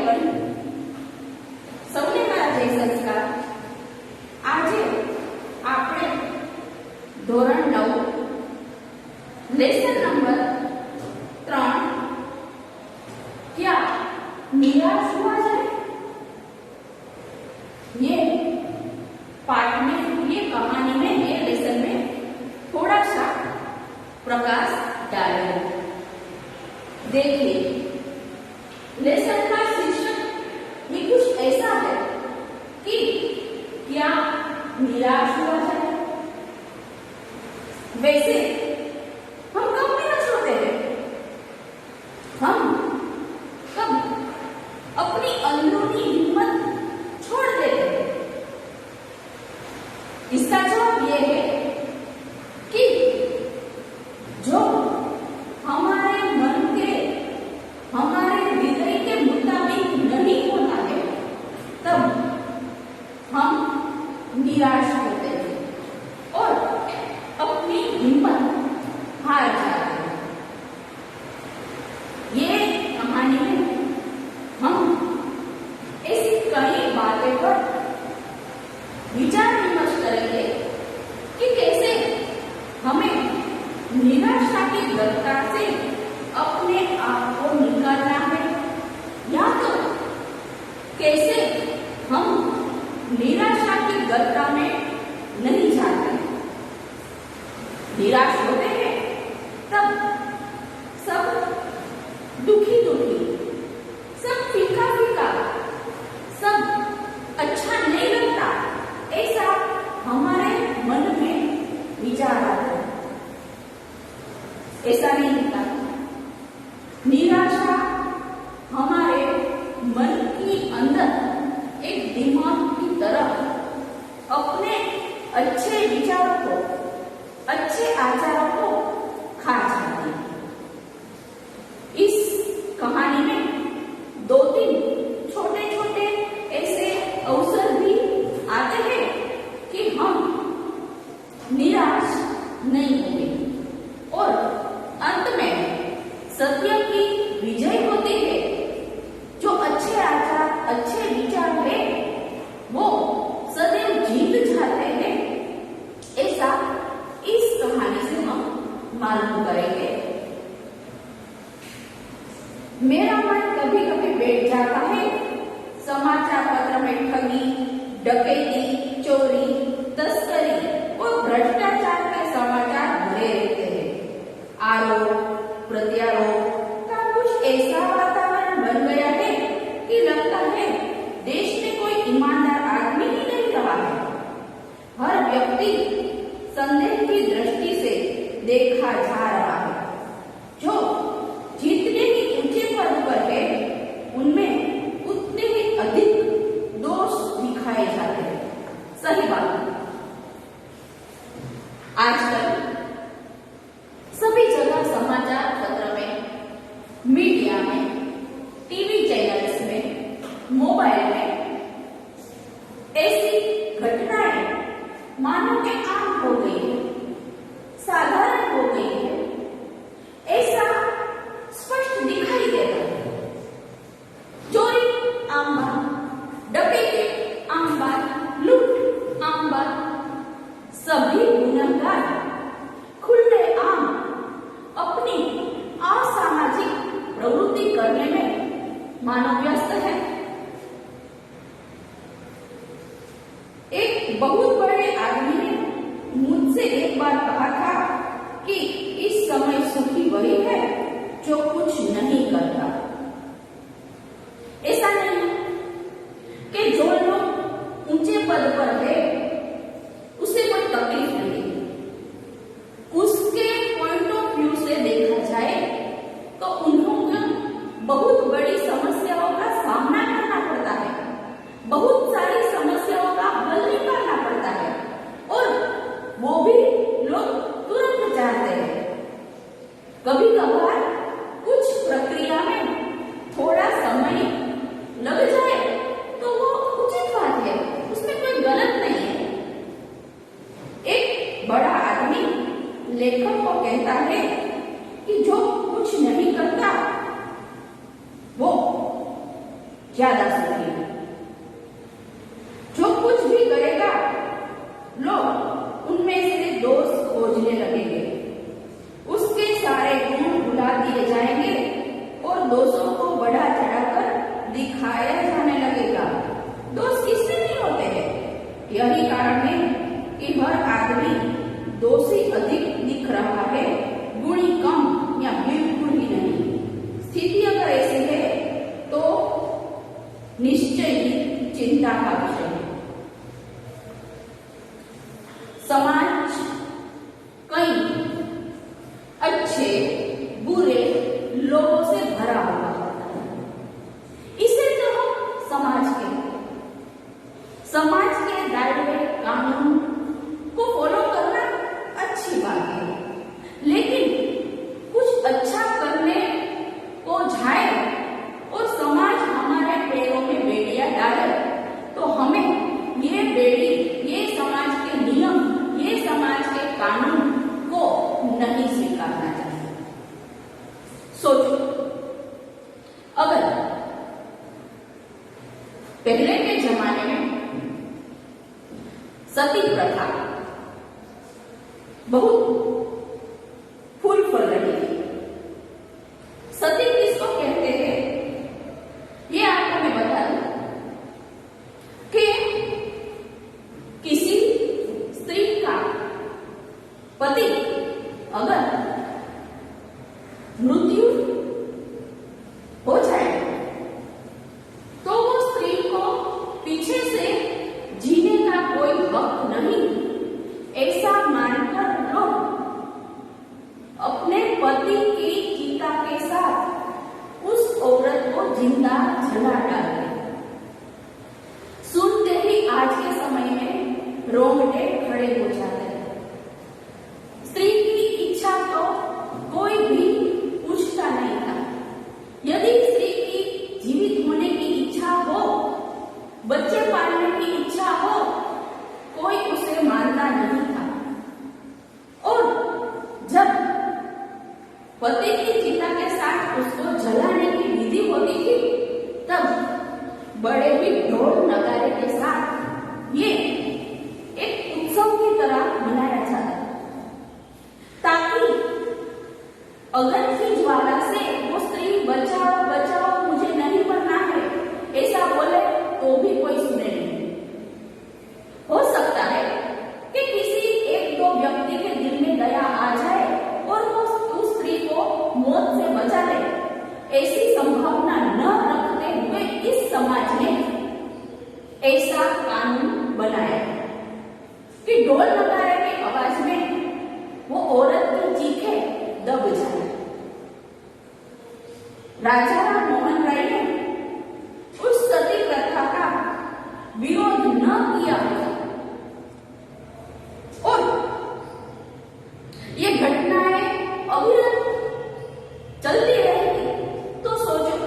Everyone, સૌને મારા જય સંસ્કાર. આજે આપણે ધોરણ 9 લેસન નંબર 3 क्या निराश हुआ जाए, ये पाठ में, ये कहानी में, ये लेसन में थोड़ा सा प्रकाश डालेंगे. देखिए, लेसन का शीर्षक ये कुछ ऐसा है कि क्या निराश हुआ जाए. वैसे हम कब निराश होते हैं? हम कब अपनी अंदरूनी हिम्मत छोड़ देते हैं. इसका जवाब यह है कि जो हमारे मन के, हमारे हृदय के मुताबिक नहीं होता है, तब हम निराश होते हैं और अपनी हिम्मत हार जाते हैं. ये कहानी में हम ऐसी कई बातें पर विचार विमर्श करेंगे कि कैसे हमें निराशा की गर्ता से अपने आप को निकालना है, या तो कैसे हम निराशा की गर्ता में नहीं जाते. निराश होते हैं तब सब दुखी दुखी, सब फीका फीका, सब अच्छा नहीं लगता, ऐसा हमारे मन में विचार आता है. ऐसा नहीं होता. निराशा हमारे मन की अंदर एक दिमाग की तरह अपने अच्छे विचारों को, अच्छे आचारों को खा जाती है. इस कहानी में 2-3 छोटे छोटे ऐसे अवसर भी आते हैं कि हम निराश नहीं होंगे और अंत में सत्य की विजय होती है. जो अच्छे आचार, अच्छे विचार है, वो सदैव जीत जाते हैं. ऐसा इस कहानी से हम मालूम करेंगे. मेरा मन कभी कभी बैठ जाता है समाचार पत्र में ठगी, डकैती, चोरी, तस्करी और भ्रष्टाचार के समाचार भरे रहते हैं. आरोप प्रत्यारोप का कुछ ऐसा वातावरण बन गया है कि लगता है देश में कोई ईमानदार आदमी ही नहीं रहा है. हर व्यक्ति संदेह की दृष्टि से देखा जा रहा है. जो जितने ही ऊंचे पद पर है, उनमें उतने ही अधिक दोष दिखाए जाते हैं. सही बात. आजकल सभी जगह समाचार पत्र में, मीडिया में, टीवी चैनल्स में, मोबाइल में ऐसी घटनाएं मानो के आम हो गई है, साधारण हो गई है, ऐसा स्पष्ट दिखाई देता है. चोरी आम बात, डकैती आम बात, लूट आम बात. सभी गुनहगार खुलेआम अपनी असामाजिक प्रवृत्ति करने में मानव व्यस्त है. एक बहुत बड़े आदमी ने मुझसे एक बार कहा था कि इस समय सुखी वही है जो कुछ नहीं करता. ऐसा नहीं कि जो लोग ऊंचे पद पर है उसे कोई तकलीफ नहीं. उसके पॉइंट ऑफ व्यू से देखा जाए तो उन्होंने बहुत बड़ी समस्याओं का सामना करना पड़ता है, बहुत सारी समस्याओं का हल निकालना पड़ता है, और वो भी लोग तुरंत जानते हैं. ज्यादा सुखी। जो कुछ भी करेगा लोग उनमें से दोष खोजने लगेंगे, उसके सारे गुण भुला दिए जाएंगे और दोषों को बढ़ा चढ़ाकर दिखाया जाने लगेगा। दोष किससे नहीं होते हैं? यही कारण है कि हर आदमी दोषी अधिक दिख रहा है, गुणी कम या बिल्कुल ही नहीं। स्थिति अगर ऐसी है तो निश्चय ही चिंता का विषय है। समाज कई अच्छे बुरे लोगों से भरा हुआ होता है। इसे तो हम समाज के दायरे कानून को फॉलो करना अच्छी बात है, लेकिन कुछ अच्छा करने को जाए और समाज हमारे पैरों में बेड़ियां डाले तो हमें ये बेड़ी, ये समाज के नियम, ये समाज के कानून को नहीं स्वीकारना चाहिए। सोचो, अगर पहले के जमाने में सती प्रथा बहुत फूल फल रही थी। सती किसको कहते हैं ये आपको मैं बता दूं कि किसी स्त्री का पति अगर मृत्यु हो जाए तो वो स्त्री को पीछे से जीने का कोई हक नहीं, ऐसा मानकर लोग अपने पति की चिता के साथ उस औरत को जिंदा जला डालते। सुनते ही आज के समय में रोंगटे खड़े हो जाते हैं। स्त्री की इच्छा तो कोई भी पूछता नहीं था। यदि स्त्री की जीवित होने की इच्छा हो, बच्चे पालने की इच्छा हो, कोई उसे मानता नहीं था। और जब पति की चिता के साथ उसको जलाने की विधि होती थी, तब बड़े ही ढोल नगारे के साथ ये एक उत्सव की तरह मनाया जाता, ताकि अग्नि की ज्वाला से वो स्त्री बचाओ बचाओ मुझे नहीं मरना है ऐसा बोले तो भी कोई सुने नहीं। हो सकता है कि किसी एक दो व्यक्ति के दिल में दया आ जाए और वो उस स्त्री को मौत से बचा ले। ऐसी संभावना न रखते हुए इस समाज ने ऐसा कानून बनाया कि ढोल नगाड़े की आवाज में वो औरत की चीखें दब जाए। राजा राम मोहन राय ने उस सती प्रथा का विरोध न किया और ये घटनाएं अविरत चलती रहेगी। तो सोचो,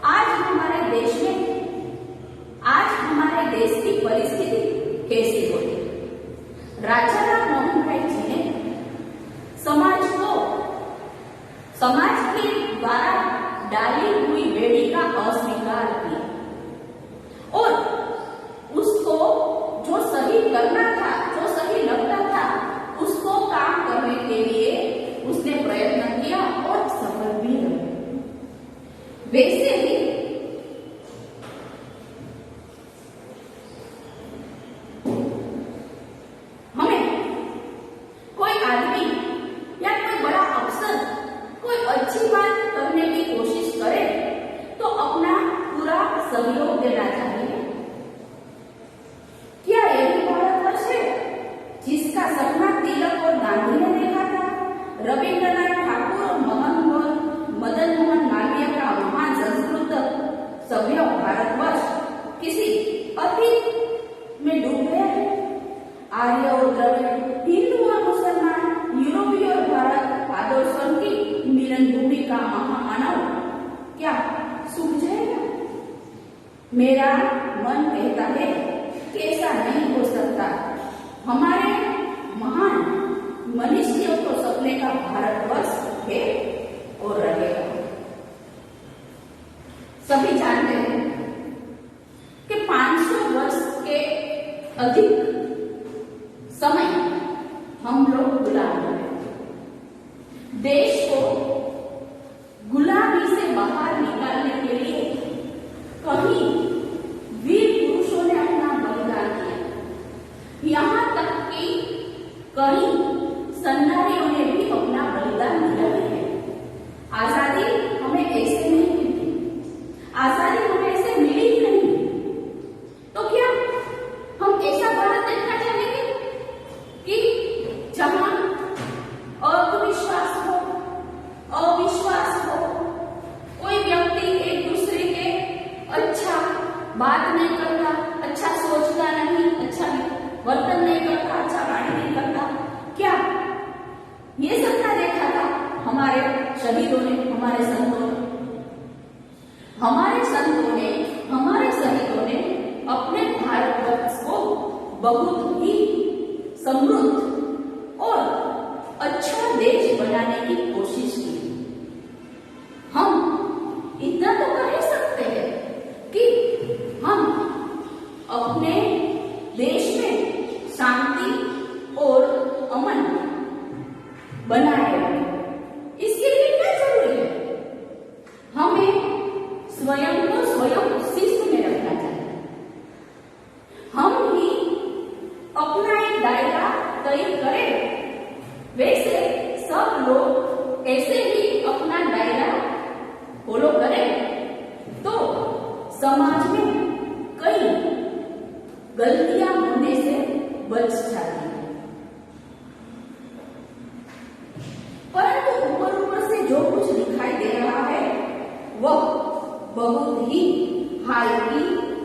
आज हमारे देश की परिस्थिति कैसी होगी। राजा राम मोहन राय जी ने समाज के द्वारा डाली हुई बेड़ी का अस्वीकार किया और उसको जो सही करना था, जो सही लगता था, उसको काम करने के लिए उसने प्रयत्न किया और सफल भी रहे। वैसे ही हमें कोई आदमी या कोई बड़ा अफसर कोई अच्छी बात करने की कोशिश करे तो अपना पूरा सहयोग देना चाहिए। क्या यही भारतवर्ष है जिसका सपना तिलक और गांधी ने देखा था? रविंद्रनाथ ठाकुर और मदन मोहन मालवीय का महान संस्कृत सभ्य भारतवर्ष किसी अतीत में डूब गया है। आर्य और द्रविड़, हिंदू और मुसलमान, यूरोपीय और भारत आदर्शों की मिलन भूमि का महामानव क्या सूख जाएगा? मेरा मन कहता है कि ऐसा नहीं हो सकता। हमारे महान मनुष्यों को सपने का भारतवर्ष है और रहेगा। सभी जानते हैं अधिक समय हम लोग गुलाम रहे। देश को गुलामी से बाहर निकालने के लिए कहीं वीर पुरुषों ने अपना बलिदान किया, यहाँ तक कि कहीं सन्नारियों ने भी अपना बलिदान दिया है। आजादी हमें ऐसे नहीं मिलती, आजादी हमें ऐसे मिली ही नहीं। तो क्या हम ऐसा भारत देखना चाहेंगे कि जहां अविश्वास हो, अविश्वास हो, कोई व्यक्ति एक दूसरे के अच्छा बात नहीं करता, अच्छा सोचता नहीं, अच्छा वर्तन नहीं करता, अच्छा वाणी नहीं करता? क्या ये सपना देखा था हमारे शहीदों ने, हमारे संतों ने? हमारे संतों ने, हमारे शहीदों ने अपने भारतवर्ष को बहुत ही समृद्ध और अच्छा देश बनाने की कोशिश की। हम इतना तो कर ही सकते हैं कि हम अपने देश में शांति और अमन बनाए रखें। इसके लिए क्या जरूरी है? हमें स्वयं को स्वयं शिस्त में रखना चाहिए। हम ही अपना एक दायरा तय करें, वैसे सब लोग ऐसे ही अपना दायरा फॉलो करें तो समाज में कई गलतियां होने से बच जाती है। परंतु ऊपर ऊपर से जो कुछ दिखाई दे रहा है वह बहुत ही हाल की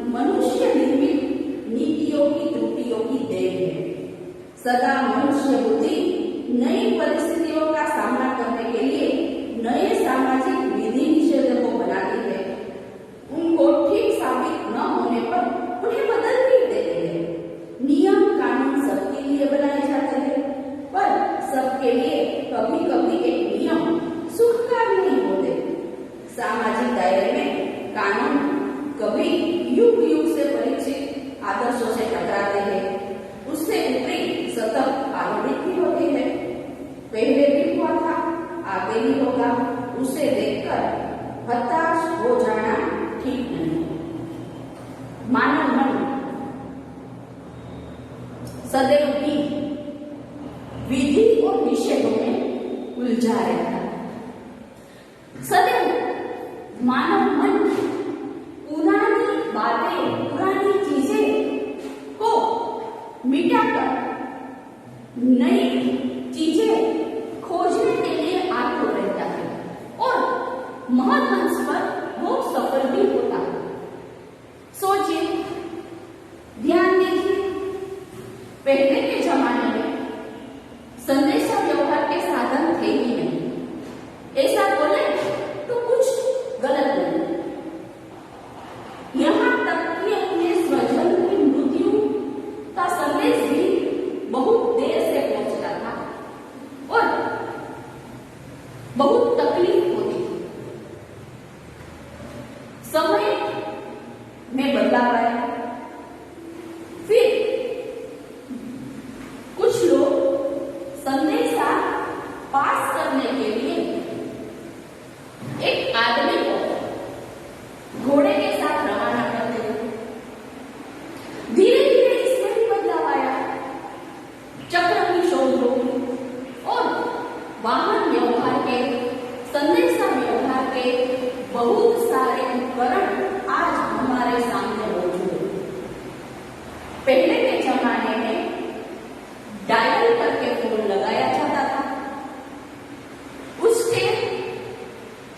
मनुष्य निर्मित नीतियों की त्रुटियों की देन है। सदा मनुष्य बुद्धि नई परिस्थितियों का सामना करने के लिए नए सामाजिक विधि निषेधों को बनाती है। उनको ठीक साबित न होने पर उन्हें बदल भी देते हैं। नियम कानून सबके लिए बनाए जाते हैं, पर सबके लिए कभी कभी एक नियम सुखकर नहीं होते। सामाजिक दायरे में कानून कभी युग युग से परिचित आदर्शों से टकराते हैं, उससे ऊपरी सतत आलोड़ित भी होते हैं। पहले भी हुआ था, आगे भी होगा, उसे देखकर हताश हो जाना ठीक नहीं। मानव मन सदैव भी विधि और निषेधों में उलझा रहता है। सदैव मानव मन पुरानी बातें, पुरानी चीजें को मिटाकर नई चीजें खोजने के लिए आतुर रहता है और महत्वंश पर वो सफल भी होता है। सोचिए, ध्यान दीजिए, पहले के जमाने में संदेशा व्यवहार के साधन थे ही नहीं। ऐसा बोले तो कुछ गलत नहीं। यहां तक कि अपने स्वजन की मृत्यु का संदेश भी बहुत देर से पहुंचता था और बहुत तकलीफ होती थी। समय में बदलाव आया। फिर कुछ लोग संदेशा पास करने के लिए एक आदमी को घोड़े के साथ रवाना करते थे। धीरे धीरे इसमें भी बदलाव आया। चक्र की शोध हुई और वाहन व्यवहार के, संदेशा व्यवहार के बहुत सारे उपकरण आज हमारे सामने मौजूद हैं। पहले के जमाने में डायल करके फोन लगाया जाता था, उसके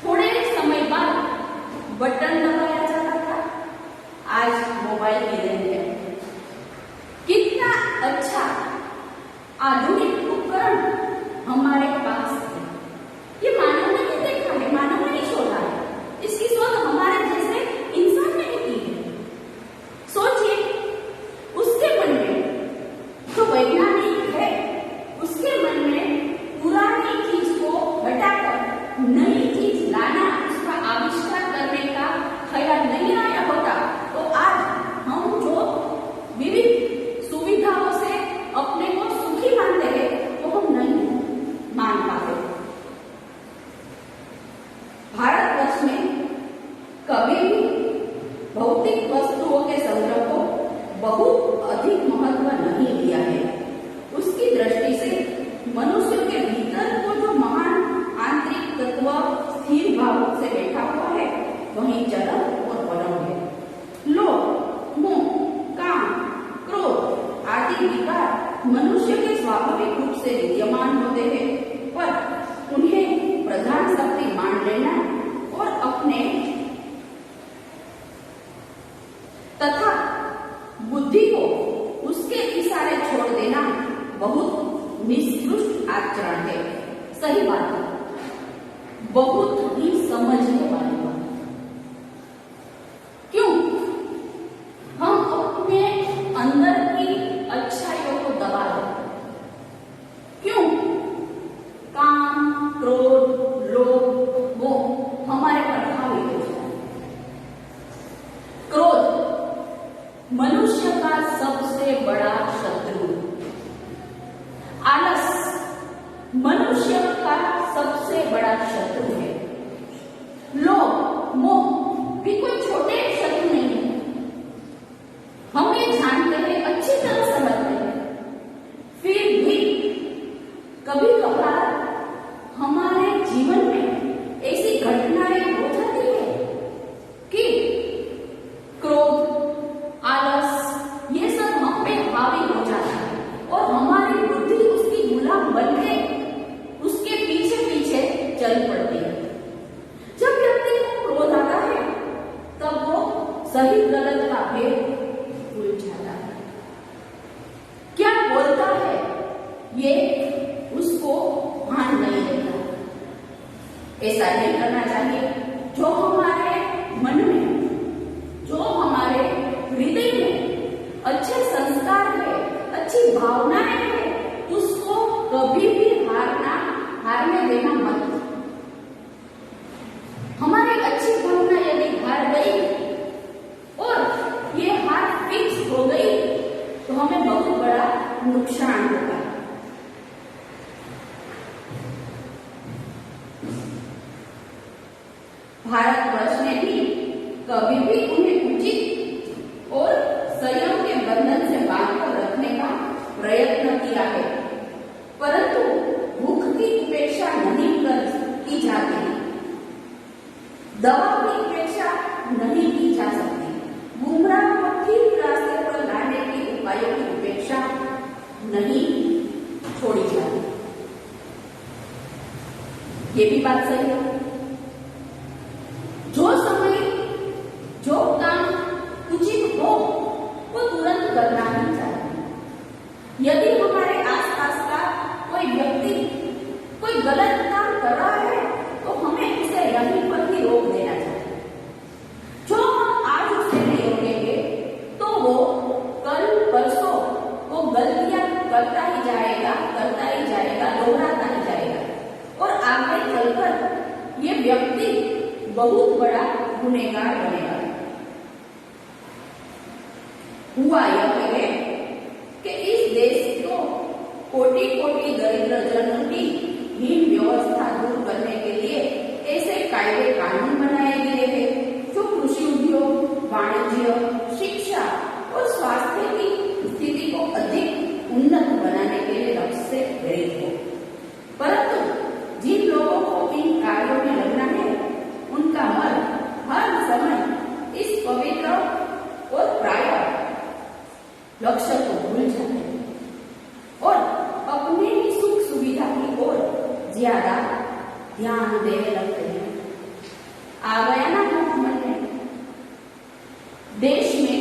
थोड़े समय बाद बटन दबाया जाता था। आज मोबाइल की देन है। कितना अच्छा आधुनिक उपकरण हमारे पास है। ये मानव ने नहीं देखा है, मानव ने नहीं शोधा है। इसकी शोध हमारे जैसे इंसान ने की है। सोचिए, उसके मन में जो वैज्ञानिक है, उसके मन में पुरानी चीज को हटाकर नई चीज लाना, उसका आविष्कार करने का ख्याल नहीं आया होता तो आज हम जो विविध भौतिक वस्तुओं के संग्रह को बहुत अधिक महत्व नहीं दिया है। उसकी दृष्टि से मनुष्य के भीतर को जो महान आंतरिक तत्व स्थिर भाव से बैठा हुआ है वही चरम और परम है। लोभ, मोह, काम, क्रोध आदि विकार मनुष्य के स्वाभाविक रूप से विद्यमान होते हैं, पर उन्हें प्रधान शक्ति मान लेना और अपने तथा बुद्धि को उसके इशारे छोड़ देना बहुत निष्कृष्ट आचरण है। सही बात है, बहुत ही समझने वाली बात। क्यों हम अपने अंदर की अच्छाइयों को दबा दें? क्यों काम, क्रोध, लोभ, मोह हमारे पर हावी हो जाए? क्रोध मनुष्य का सबसे बड़ा शत्रु, आलस मनुष्य का सबसे बड़ा शत्रु है। लोभ, मोह भी कोई छोटे शत्रु नहीं है। हम ये जानते हैं, अच्छी तरह समझते हैं, फिर भी कभी कभार हमारे जीवन में ऐसी घटनाएं हो जाती है कि क्रोध, आलस ये सब हम पे हावी हो जाता है और हमारी बुद्धि उसकी गुलाम बन के उसके पीछे पीछे चल पड़ती है। जब व्यक्ति को क्रोध आता है तब वो सही गलत का भेद भूल जाता है। क्या बोलता है ये उसको भान नहीं रहता। ऐसा नहीं करना चाहिए। जो हमारे मन में, जो हमारे हृदय में अच्छे संस्कार है, अच्छी भावनाएं है, उसको कभी भी हारने देना मत। हमारी अच्छी भावना यदि हार गई और ये हार फिक्स हो गई तो हमें बहुत बड़ा नुकसान होगा। भारतवर्ष ने भी कभी भी उन्हें उचित और संयम के बंधन से बांधकर रखने का प्रयत्न किया है, परंतु भूख की उपेक्षा नहीं की जाती, दवा की उपेक्षा नहीं की जा सकती, गुमराह को ठीक रास्ते पर लाने के उपायों की उपेक्षा नहीं छोड़ी जाती। ये भी बात सही है। जो समय, जो काम उचित हो वो तुरंत करना ही चाहिए। यदि हमारे आसपास का कोई व्यक्ति कोई गलत काम कर रहा है तो हमें उसे यहीं पर ही रोक देना चाहिए। जो हम आज उसे नहीं रोकेंगे तो वो कल परसों वो गलतियां करता ही जाएगा, दोहराता ही जाएगा और आगे चलकर ये व्यक्ति बहुत बड़ा गुनहगार बनेगा। हुआ यह है कि इस देश को कोटि कोटि दरिद्र जनों की हीन व्यवस्था दूर करने के लिए ऐसे कायदे कानून बनाए गए हैं जो कृषि उद्योग, वाणिज्य, शिक्षा और स्वास्थ्य की स्थिति को अधिक उन्नत बनाने के लिए लक्ष्य से प्रेरित हो। परंतु जिन लोगों को इन कार्यों में लगना है उनका मन हर समय इस पवित्र और प्राय लक्ष्य को भूल जाते हैं और अपने ही सुख सुविधा की ओर ज्यादा ध्यान देने लगते हैं। आ गया ना मन में। देश में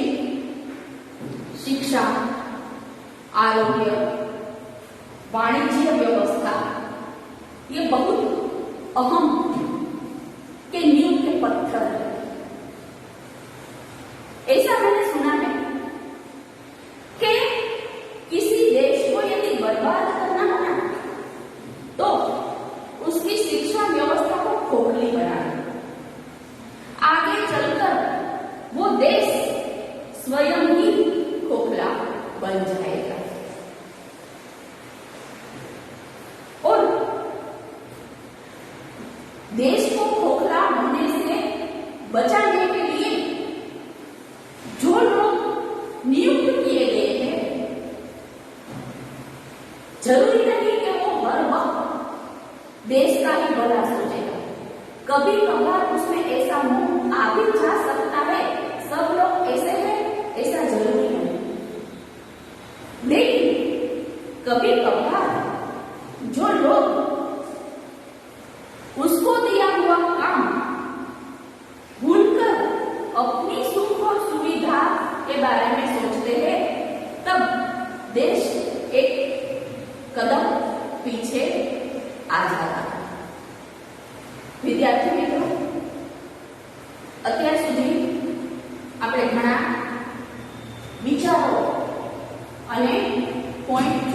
शिक्षा, आरोग्य, वाणिज्य व्यवस्था ये बहुत अहम के नींव के पत्थर है। ऐसा मैंने सुना है कि किसी देश को यदि बर्बाद करना हो ना तो उसकी शिक्षा व्यवस्था को खोखली बनाना। आगे चलकर वो देश स्वयं ही खोखला बन जाएगा। और देश को खोखला होने से बचाने के लिए कभी कभार उसमें ऐसा मोह आ भी जा सकता है, सब लोग ऐसे हैं ऐसा जरूरी नहीं, लेकिन कभी कभार जो लोग उसको दिया हुआ काम भूलकर अपनी सुख और सुविधा के बारे में सोचते हैं, तब देश एक कदम पीछे आ जाता है। विद्यार्थी मित्रों, અત્યાર સુધી આપણે ઘણા વિચારો અને પોઈન્ટ